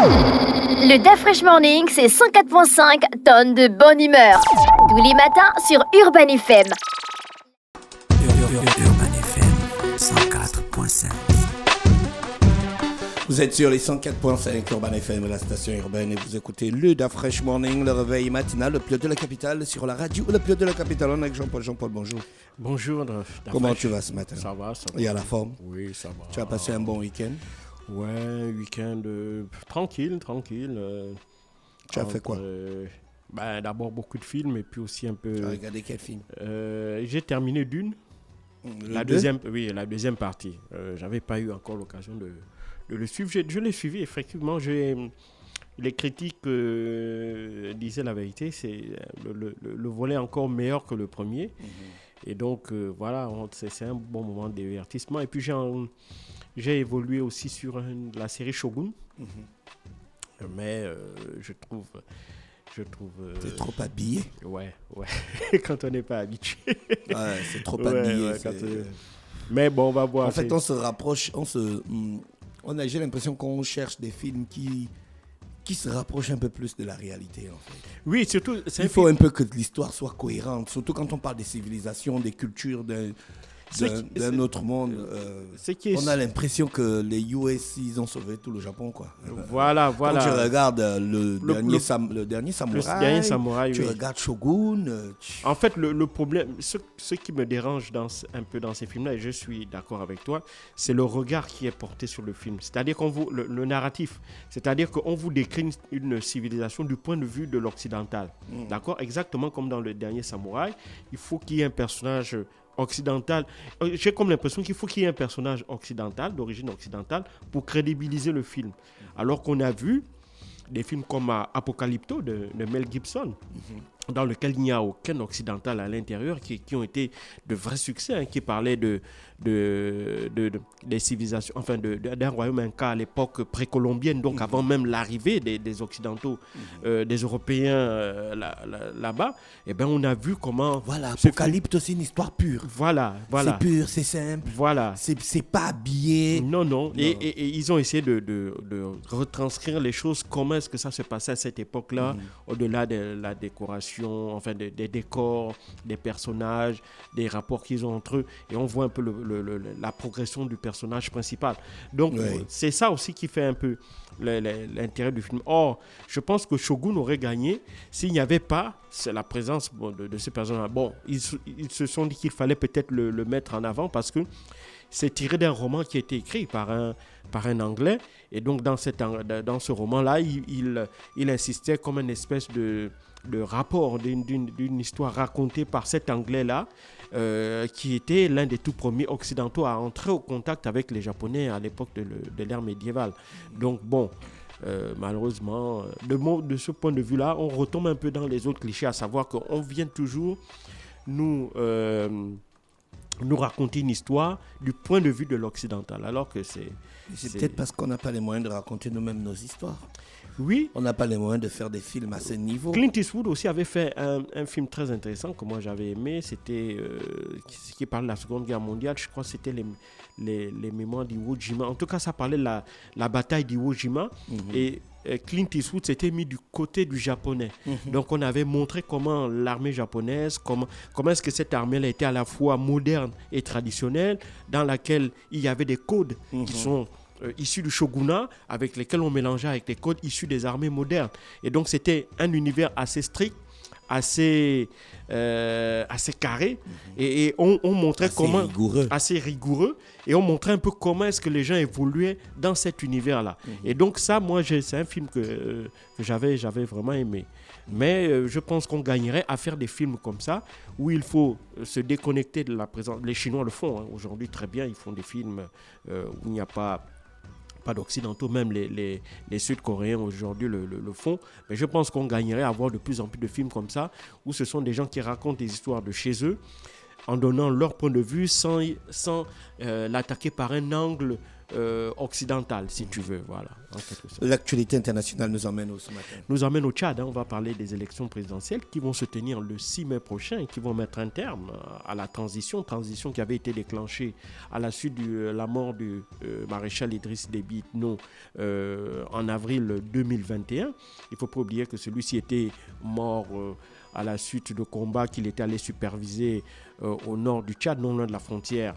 Le DAF Fresh Morning, c'est 104.5 tonnes de bonne humeur. Tous les matins sur Urban FM. Urban FM 104.5. Vous êtes sur les 104.5 Urban FM, la station urbaine, et vous écoutez le DAF Fresh Morning, le réveil matinal, le pilote de la capitale, sur la radio, le pilote de la capitale. On est avec Jean-Paul. Jean-Paul, bonjour. Bonjour. Comment tu vas ce matin? Ça va. Et à la forme? Oui, ça va. Tu as passé un bon week-end? Ouais, week-end tranquille. Tu as fait quoi? D'abord beaucoup de films et puis aussi un peu... Tu as regardé quel film? J'ai terminé Dune. La deuxième partie. J'avais pas eu encore l'occasion de le suivre. Je l'ai suivi, effectivement. Les critiques disaient la vérité. C'est le volet encore meilleur que le premier. Mm-hmm. Et donc, voilà, c'est un bon moment de divertissement. Et puis, j'ai évolué aussi sur la série Shogun. Mm-hmm. Mais je trouve... T'es trop habillé. Ouais. Quand on n'est pas habitué. Ouais, c'est trop habillé. Mais bon, on va voir. En fait, on se rapproche, j'ai l'impression qu'on cherche des films qui se rapprochent un peu plus de la réalité, en fait. Oui, surtout... Il faut un peu que l'histoire soit cohérente, surtout quand on parle des civilisations, des cultures, d'un autre monde. On a l'impression que les US, ils ont sauvé tout le Japon, quoi. Voilà. Quand tu regardes le dernier samouraï, tu regardes Shogun. En fait, le problème, ce qui me dérange un peu dans ces films-là, et je suis d'accord avec toi, c'est le regard qui est porté sur le film. C'est-à-dire le narratif. C'est-à-dire qu'on vous décrit une civilisation du point de vue de l'occidental. D'accord? Exactement comme dans le dernier samouraï, il faut qu'il y ait un personnage occidental. J'ai comme l'impression qu'il faut qu'il y ait un personnage occidental, d'origine occidentale, pour crédibiliser le film. Alors qu'on a vu des films comme Apocalypto de Mel Gibson, dans lequel il n'y a aucun occidental à l'intérieur, qui ont été de vrais succès, qui parlaient des civilisations, enfin d'un royaume inca à l'époque précolombienne, donc avant même l'arrivée des Occidentaux, des Européens là-bas. Et ben on a vu comment... Voilà, Apocalypse, c'est une histoire pure. Voilà. C'est pur, c'est simple. Voilà. C'est pas habillé. Non. Et ils ont essayé de retranscrire les choses, comment est-ce que ça se passait à cette époque-là, au-delà de la décoration, enfin des décors, des personnages, des rapports qu'ils ont entre eux, et on voit un peu la progression du personnage principal. Donc c'est ça aussi qui fait un peu l'intérêt du film. Or, je pense que Shogun aurait gagné s'il n'y avait pas la présence de ces personnages. Bon, ils se sont dit qu'il fallait peut-être le mettre en avant parce que c'est tiré d'un roman qui a été écrit par un Anglais, et donc dans ce roman-là, il insistait comme une espèce de rapport d'une histoire racontée par cet Anglais-là, qui était l'un des tout premiers occidentaux à entrer au contact avec les Japonais à l'époque de l'ère médiévale. Donc bon, malheureusement, de ce point de vue-là, on retombe un peu dans les autres clichés, à savoir qu'on vient toujours nous raconter une histoire du point de vue de l'occidental, alors que c'est peut-être parce qu'on n'a pas les moyens de raconter nous-mêmes nos histoires. Oui. On n'a pas les moyens de faire des films à ce niveau. Clint Eastwood aussi avait fait un film très intéressant que moi j'avais aimé. C'était qui parle de la Seconde Guerre mondiale. Je crois que c'était les mémoires d'Iwo Jima. En tout cas, ça parlait de la bataille d'Iwo Jima. Et Clint Eastwood s'était mis du côté du japonais. Donc on avait montré comment l'armée japonaise, comment est-ce que cette armée-là était à la fois moderne et traditionnelle, dans laquelle il y avait des codes qui sont issus du shogunat, avec lesquels on mélangeait avec les codes issus des armées modernes. Et donc c'était un univers assez strict, assez carré, et on montrait assez rigoureux, et on montrait un peu comment est-ce que les gens évoluaient dans cet univers-là. Et donc ça, moi, c'est un film que j'avais vraiment aimé. Mais je pense qu'on gagnerait à faire des films comme ça, où il faut se déconnecter de la présence. Les Chinois le font aujourd'hui très bien, ils font des films où il n'y a pas d'occidentaux, même les Sud-Coréens aujourd'hui le font. Mais je pense qu'on gagnerait à avoir de plus en plus de films comme ça, où ce sont des gens qui racontent des histoires de chez eux, en donnant leur point de vue, sans l'attaquer par un angle occidentale, si tu veux. Voilà, en quelque sorte. L'actualité internationale nous emmène où ce matin? Nous emmène au Tchad. On va parler des élections présidentielles qui vont se tenir le 6 mai prochain et qui vont mettre un terme à la transition qui avait été déclenchée à la suite de la mort du maréchal Idriss Déby Itno en avril 2021. Il ne faut pas oublier que celui-ci était mort à la suite de combats qu'il était allé superviser au nord du Tchad, non loin de la frontière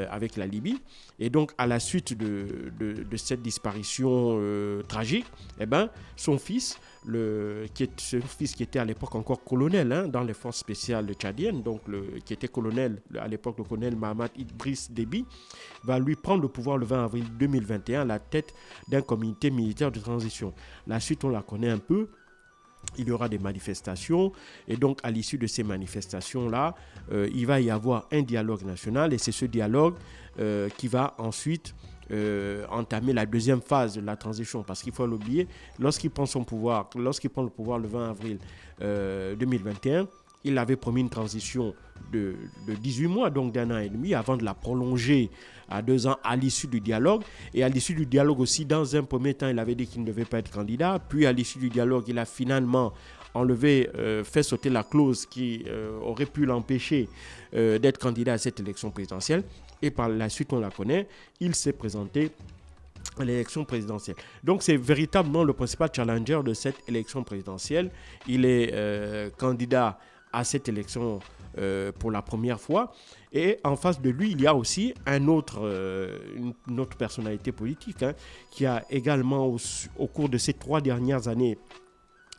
avec la Libye. Et donc, à la suite de cette disparition tragique, son fils, qui était à l'époque encore colonel dans les forces spéciales tchadiennes, donc qui était colonel, à l'époque le colonel Mahamat Idriss Déby, va lui prendre le pouvoir le 20 avril 2021 à la tête d'un comité militaire de transition. La suite, on la connaît un peu. Il y aura des manifestations et donc à l'issue de ces manifestations-là, il va y avoir un dialogue national et c'est ce dialogue qui va ensuite entamer la deuxième phase de la transition, parce qu'il faut l'oublier, lorsqu'il prend le pouvoir le 20 avril 2021, il avait promis une transition de 18 mois, donc d'1 an et demi, avant de la prolonger à 2 ans à l'issue du dialogue. Et à l'issue du dialogue aussi, dans un premier temps, il avait dit qu'il ne devait pas être candidat. Puis à l'issue du dialogue, il a finalement fait sauter la clause qui aurait pu l'empêcher d'être candidat à cette élection présidentielle. Et par la suite, on la connaît, il s'est présenté à l'élection présidentielle. Donc c'est véritablement le principal challenger de cette élection présidentielle. Il est candidat à cette élection pour la première fois. Et en face de lui, il y a aussi une autre personnalité politique qui a également, au cours de ces 3 dernières années,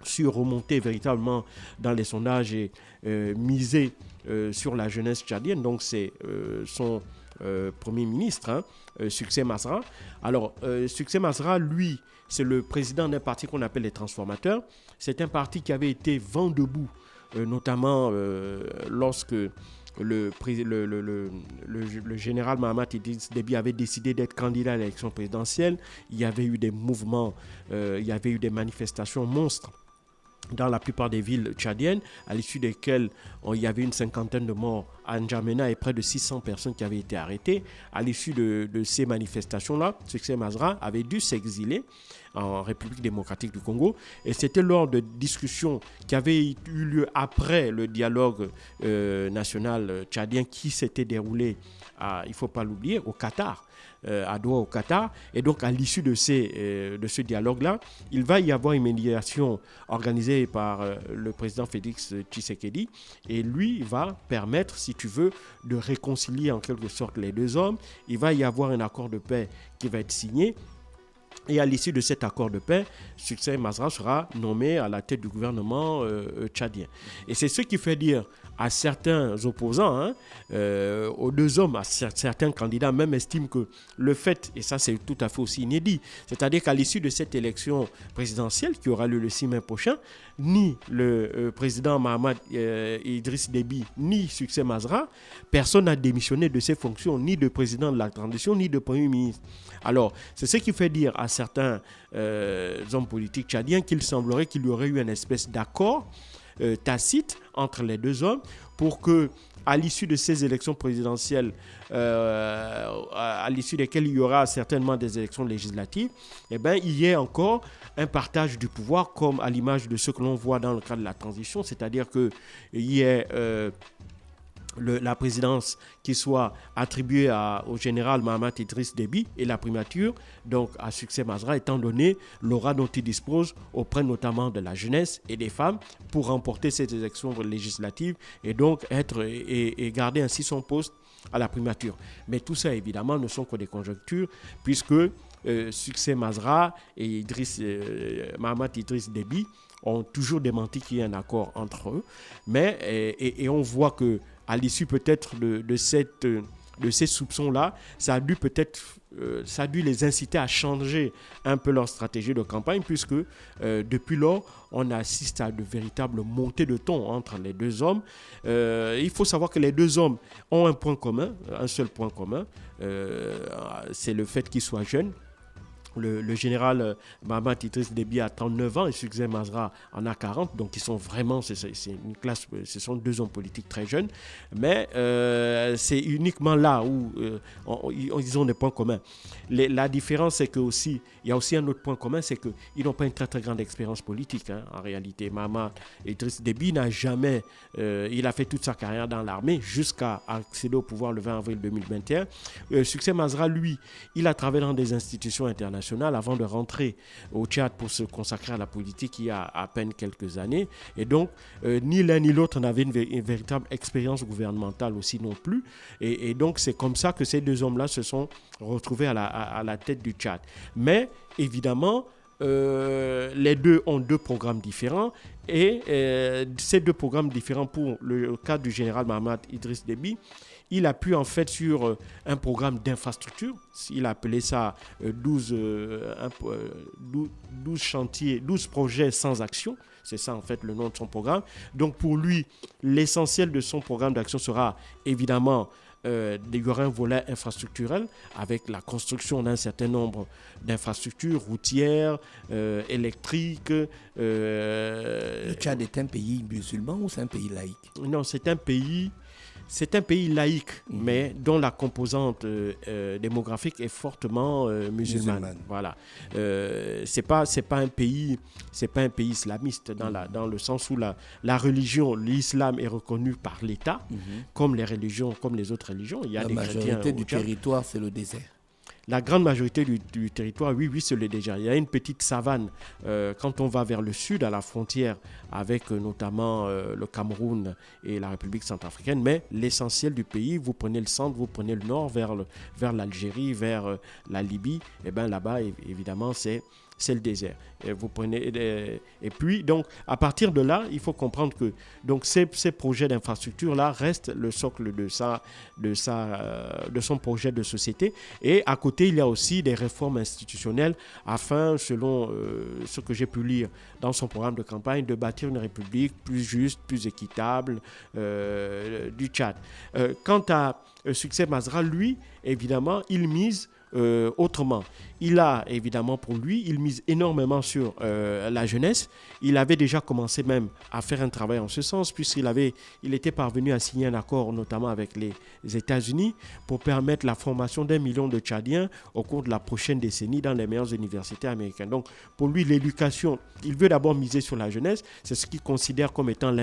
su remonter véritablement dans les sondages et miser sur la jeunesse tchadienne. Donc c'est son Premier ministre, Succès Masra. Alors, Succès Masra, lui, c'est le président d'un parti qu'on appelle les Transformateurs. C'est un parti qui avait été vent debout, notamment lorsque le général Mahamat Idriss Déby avait décidé d'être candidat à l'élection présidentielle. Il y avait eu des mouvements, il y avait eu des manifestations monstres dans la plupart des villes tchadiennes, à l'issue desquelles il y avait une 50aine de morts à N'Djamena et près de 600 personnes qui avaient été arrêtées. À l'issue de ces manifestations-là, Succès Masra avait dû s'exiler en République démocratique du Congo. Et c'était lors de discussions qui avaient eu lieu après le dialogue national tchadien qui s'était déroulé, il ne faut pas l'oublier, au Qatar. À Doha au Qatar. Et donc à l'issue de ce dialogue-là, il va y avoir une médiation organisée par le président Félix Tshisekedi, et lui va permettre, si tu veux, de réconcilier en quelque sorte les deux hommes. Il va y avoir un accord de paix qui va être signé. Et à l'issue de cet accord de paix, Succès Masra sera nommé à la tête du gouvernement tchadien. Et c'est ce qui fait dire à certains opposants, aux deux hommes, à certains candidats même estiment que le fait, et ça c'est tout à fait aussi inédit, c'est-à-dire qu'à l'issue de cette élection présidentielle qui aura lieu le 6 mai prochain, ni le président Mahamat Idriss Déby, ni Succès Masra, personne n'a démissionné de ses fonctions, ni de président de la transition, ni de premier ministre. Alors, c'est ce qui fait dire à certains hommes politiques tchadiens qu'il semblerait qu'il y aurait eu une espèce d'accord tacite entre les deux hommes pour que, à l'issue de ces élections présidentielles, à l'issue desquelles il y aura certainement des élections législatives, il y ait encore un partage du pouvoir comme à l'image de ce que l'on voit dans le cadre de la transition, c'est-à-dire qu'il y ait la présidence qui soit attribuée au général Mahamat Idriss Déby et la primature donc à Succès Masra, étant donné l'aura dont il dispose auprès notamment de la jeunesse et des femmes pour remporter ces élections législatives et donc et garder ainsi son poste à la primature. Mais tout ça évidemment ne sont que des conjonctures puisque Succès Masra et Mahamat Idriss Déby ont toujours démenti qu'il y ait un accord entre eux, mais et on voit que à l'issue peut-être de ces soupçons-là, ça a dû les inciter à changer un peu leur stratégie de campagne, puisque depuis lors, on assiste à de véritables montées de ton entre les deux hommes. Il faut savoir que les deux hommes ont un point commun, un seul point commun, c'est le fait qu'ils soient jeunes. le général Mahamat Idriss Déby a 39 ans et Succès Masra en a 40, donc ils sont vraiment, c'est une classe, ce sont deux hommes politiques très jeunes, mais c'est uniquement là où ils ont des points communs. La différence, c'est que aussi, il y a aussi un autre point commun, c'est qu'ils n'ont pas une très très grande expérience politique, hein, en réalité. Mahamat Idriss Déby n'a jamais, il a fait toute sa carrière dans l'armée jusqu'à accéder au pouvoir le 20 avril 2021. Succès Masra, lui, il a travaillé dans des institutions internationales avant de rentrer au Tchad pour se consacrer à la politique il y a à peine quelques années. Et donc, ni l'un ni l'autre n'avaient une véritable expérience gouvernementale aussi non plus. Et donc, c'est comme ça que ces deux hommes-là se sont retrouvés à la tête du Tchad. Mais, évidemment, les deux ont deux programmes différents et ces deux programmes différents pour le cas du général Mahamat Idriss Déby, il appuie en fait sur un programme d'infrastructure. Il a appelé ça 12 chantiers, 12 projets sans action. C'est ça en fait le nom de son programme. Donc pour lui, l'essentiel de son programme d'action sera évidemment il y aura un volet infrastructurel avec la construction d'un certain nombre d'infrastructures routières, électriques. Le Tchad est un pays musulman ou c'est un pays laïque? Non, c'est un pays laïque, mais dont la composante démographique est fortement musulmane. Voilà. C'est pas un pays islamiste dans le sens où la religion, l'islam est reconnu par l'État, comme les autres religions. Il y a la des majorité du territoire, c'est le désert. La grande majorité du territoire, oui, c'est le désert. Il y a une petite savane quand on va vers le sud, à la frontière avec notamment le Cameroun et la République centrafricaine. Mais l'essentiel du pays, vous prenez le centre, vous prenez le nord, vers l'Algérie, vers la Libye, et bien là-bas, évidemment, c'est le désert. Et puis, donc, à partir de là, il faut comprendre que donc, ces projets d'infrastructure-là restent le socle de son projet de société. Et à côté, il y a aussi des réformes institutionnelles afin, selon ce que j'ai pu lire dans son programme de campagne, de bâtir une république plus juste, plus équitable du Tchad. Quant à Succès Masra, lui, évidemment, il mise autrement. Il a évidemment pour lui, il mise énormément sur la jeunesse. Il avait déjà commencé même à faire un travail en ce sens puisqu'il était parvenu à signer un accord notamment avec les États-Unis pour permettre la formation d'1 million de Tchadiens au cours de la prochaine décennie dans les meilleures universités américaines. Donc pour lui, l'éducation, il veut d'abord miser sur la jeunesse. C'est ce qu'il considère comme étant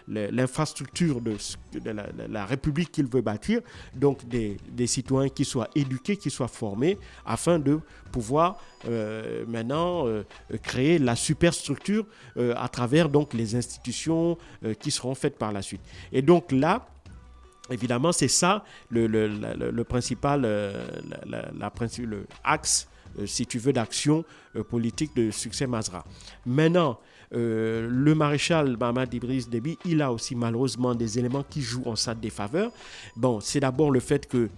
l'infrastructure de la République qu'il veut bâtir. Donc des citoyens qui soient éduqués, qui soient formés afin de pouvoir maintenant créer la superstructure à travers donc les institutions qui seront faites par la suite. Et donc là, évidemment, c'est ça le principal le axe, si tu veux, d'action politique de Succès Masra. Maintenant, le maréchal Mahamat Idriss Déby, il a aussi malheureusement des éléments qui jouent en sa défaveur. Bon, c'est d'abord le fait que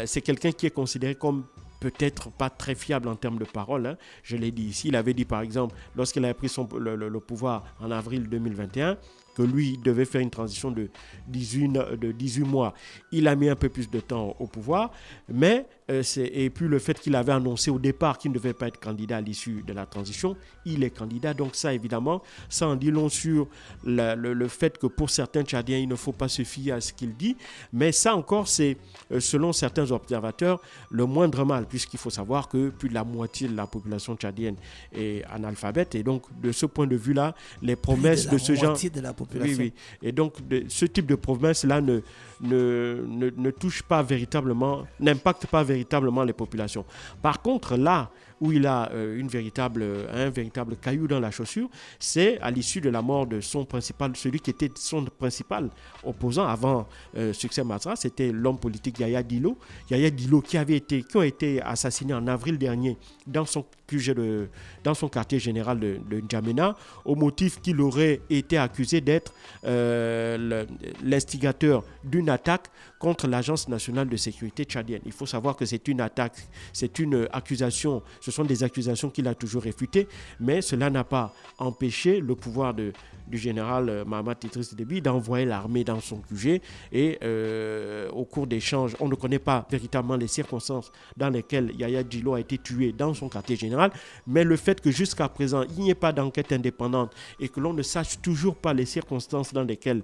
c'est quelqu'un qui est considéré comme peut-être pas très fiable en termes de parole. Hein. Je l'ai dit ici. Il avait dit par exemple, lorsqu'il avait pris le pouvoir en avril 2021, que lui, il devait faire une transition de 18 mois. Il a mis un peu plus de temps au pouvoir, mais et puis le fait qu'il avait annoncé au départ qu'il ne devait pas être candidat à l'issue de la transition, il est candidat. Donc ça, évidemment, ça en dit long sur le fait que pour certains Tchadiens, il ne faut pas se fier à ce qu'il dit. Mais ça encore, c'est, selon certains observateurs, le moindre mal, puisqu'il faut savoir que plus de la moitié de la population tchadienne est analphabète. Et donc, de ce point de vue-là, les promesses de ce genre... de la population. Oui. Et donc, ce type de promesses-là ne touche pas véritablement, n'impacte pas véritablement les populations. Par contre, là où il a un véritable caillou dans la chaussure, c'est à l'issue de la mort de celui qui était son principal opposant avant Succès Masra, c'était l'homme politique Yaya Dillo. Yaya Dillo qui ont été assassinés en avril dernier dans son quartier général de N'Djamena, au motif qu'il aurait été accusé d'être l'instigateur d'une attaque contre l'Agence nationale de sécurité tchadienne. Il faut savoir que c'est une attaque, c'est une accusation, ce sont des accusations qu'il a toujours réfutées, mais cela n'a pas empêché le pouvoir du général Mahamat Idriss Déby d'envoyer l'armée dans son QG et au cours d'échanges, on ne connaît pas véritablement les circonstances dans lesquelles Yaya Djilo a été tué dans son quartier général, mais le fait que jusqu'à présent, il n'y ait pas d'enquête indépendante et que l'on ne sache toujours pas les circonstances dans lesquelles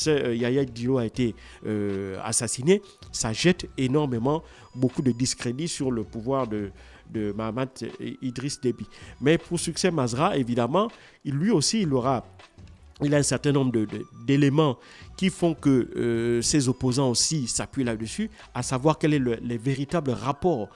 Yaya Djilo a été assassiné, ça jette énormément beaucoup de discrédit sur le pouvoir de Mahamat Idriss Déby. Mais pour Succès Masra, évidemment, lui aussi, il a un certain nombre d'éléments qui font que ses opposants aussi s'appuient là-dessus, à savoir quel est les véritables rapports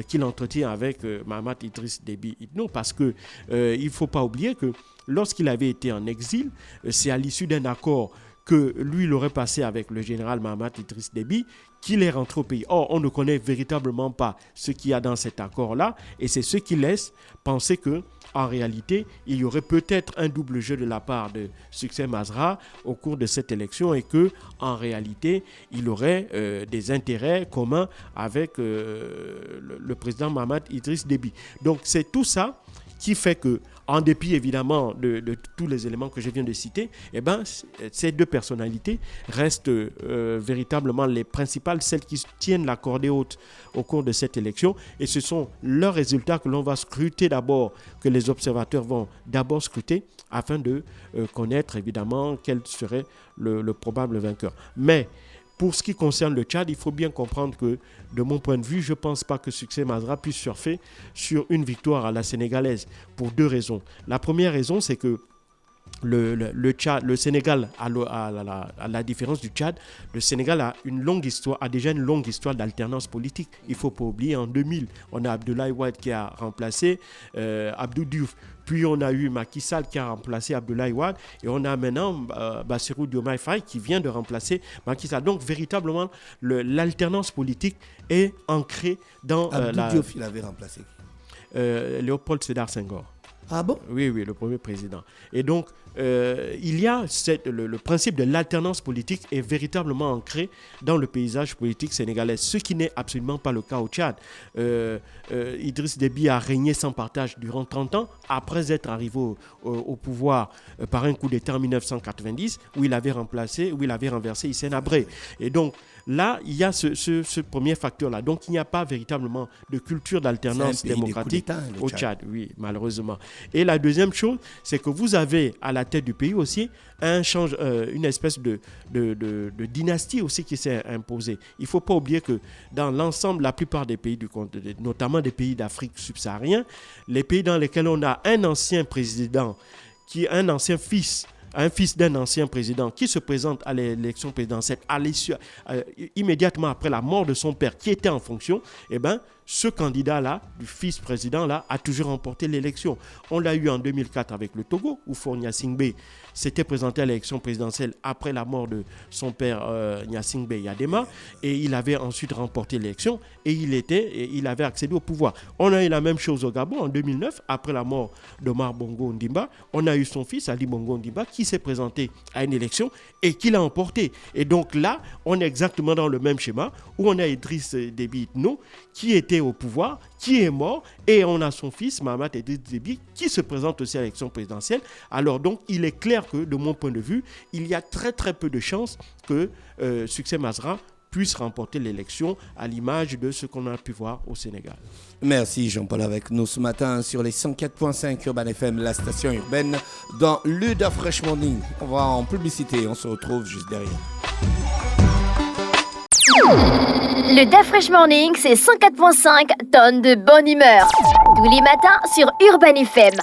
qu'il entretient avec Mahamat Idriss Déby Itno, parce qu'il ne faut pas oublier que lorsqu'il avait été en exil, c'est à l'issue d'un accord que lui, il aurait passé avec le général Mahamat Idriss Déby, qu'il est rentré au pays. Or, on ne connaît véritablement pas ce qu'il y a dans cet accord-là, et c'est ce qui laisse penser que, en réalité, il y aurait peut-être un double jeu de la part de Succès Masra au cours de cette élection et que, en réalité, il aurait des intérêts communs avec le président Mahamat Idriss Déby. Donc, c'est tout ça qui fait que, en dépit évidemment de tous les éléments que je viens de citer, eh ben, ces deux personnalités restent véritablement les principales, celles qui tiennent la cordée haute au cours de cette élection. Et ce sont leurs résultats que l'on va scruter d'abord, que les observateurs vont d'abord scruter afin de connaître évidemment quel serait le probable vainqueur. Mais pour ce qui concerne le Tchad, il faut bien comprendre que, de mon point de vue, je ne pense pas que Succès Masra puisse surfer sur une victoire à la sénégalaise pour deux raisons. La première raison, c'est que le Sénégal, à la différence du Tchad, le Sénégal a déjà une longue histoire d'alternance politique. Il ne faut pas oublier, en 2000, on a Abdoulaye Wade qui a remplacé Abdou Diouf. Puis on a eu Macky Sall qui a remplacé Abdoulaye Wade. Et on a maintenant Bassirou Diomaye Faye qui vient de remplacer Macky Sall. Donc véritablement, l'alternance politique est ancrée dans Abdou Diouf, il avait remplacé Léopold Sédar Senghor. Ah bon? Oui, le premier président. Et donc, il y a le principe de l'alternance politique est véritablement ancré dans le paysage politique sénégalais, ce qui n'est absolument pas le cas au Tchad. Idriss Déby a régné sans partage durant 30 ans, après être arrivé au pouvoir par un coup d'État en 1990, où il avait renversé Hissène Habré. Et donc, là, il y a ce premier facteur-là. Donc, il n'y a pas véritablement de culture d'alternance démocratique au Tchad, oui, malheureusement. Et la deuxième chose, c'est que vous avez à la tête du pays aussi une espèce de dynastie aussi qui s'est imposée. Il ne faut pas oublier que dans l'ensemble, la plupart des pays du continent, notamment des pays d'Afrique subsaharienne, les pays dans lesquels on a un ancien président, un fils d'un ancien président qui se présente à l'élection présidentielle immédiatement après la mort de son père qui était en fonction, eh ben, ce candidat-là, du fils-président-là, a toujours remporté l'élection. On l'a eu en 2004 avec le Togo, où Faure Gnassingbé s'était présenté à l'élection présidentielle après la mort de son père Gnassingbé Yadema, et il avait ensuite remporté l'élection, et il avait accédé au pouvoir. On a eu la même chose au Gabon en 2009, après la mort d'Omar Bongo Ondimba. On a eu son fils, Ali Bongo Ondimba, qui s'est présenté à une élection et qui l'a emporté. Et donc là, on est exactement dans le même schéma, où on a Idriss Déby Itno, qui était au pouvoir, qui est mort, et on a son fils, Mahamat Idriss Déby, qui se présente aussi à l'élection présidentielle. Alors donc, il est clair que, de mon point de vue, il y a très très peu de chances que Succès Masra puisse remporter l'élection à l'image de ce qu'on a pu voir au Sénégal. Merci Jean-Paul avec nous ce matin sur les 104.5 Urban FM, la station urbaine, dans le Da Fresh Morning. On va en publicité, on se retrouve juste derrière. Le Da Fresh Morning, c'est 104.5 tonnes de bonne humeur. Tous les matins sur Urban FM.